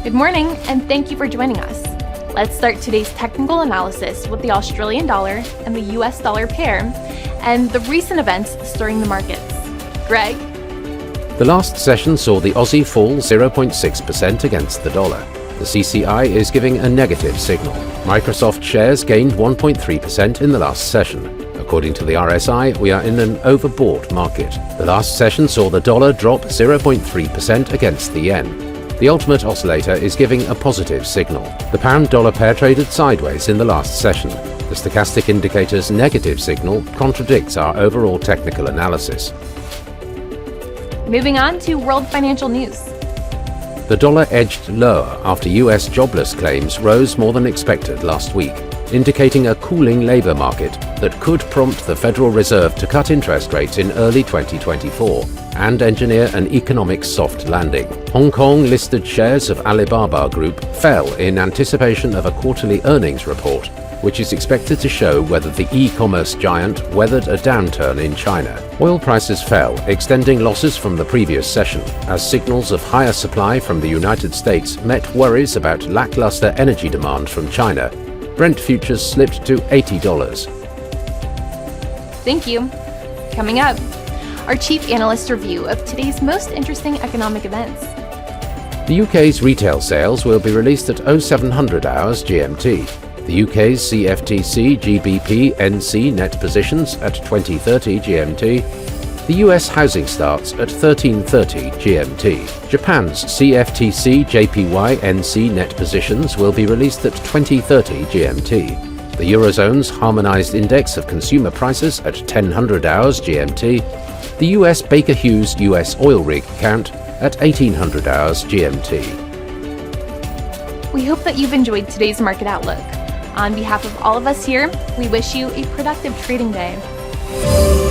Good morning, and thank you for joining us. Let's start today's technical analysis with the Australian dollar and the US dollar pair and the recent events stirring the markets. Greg? The last session saw the Aussie fall 0.6% against the dollar. The CCI is giving a negative signal. Microsoft shares gained 1.3% in the last session. According to the RSI, we are in an overbought market. The last session saw the dollar drop 0.3% against the yen. The ultimate oscillator is giving a positive signal. The pound-dollar pair traded sideways in the last session. The stochastic indicator's negative signal contradicts our overall technical analysis. Moving on to world financial news. The dollar edged lower after US jobless claims rose more than expected last week, indicating a cooling labour market that could prompt the Federal Reserve to cut interest rates in early 2024 and engineer an economic soft landing. Hong Kong-listed shares of Alibaba Group fell in anticipation of a quarterly earnings report, which is expected to show whether the e-commerce giant weathered a downturn in China. Oil prices fell, extending losses from the previous session, as signals of higher supply from the United States met worries about lackluster energy demand from China. Brent futures slipped to $80. Thank you. Coming up, our chief analyst review of today's most interesting economic events. The UK's retail sales will be released at 0700 hours GMT. The UK's CFTC GBP NC net positions at 2030 GMT. The US housing starts at 1330 GMT. Japan's CFTC JPY NC net positions will be released at 2030 GMT. The Eurozone's harmonized index of consumer prices at 1000 hours GMT. The US Baker Hughes US oil rig count at 1800 hours GMT. We hope that you've enjoyed today's market outlook. On behalf of all of us here, we wish you a productive trading day.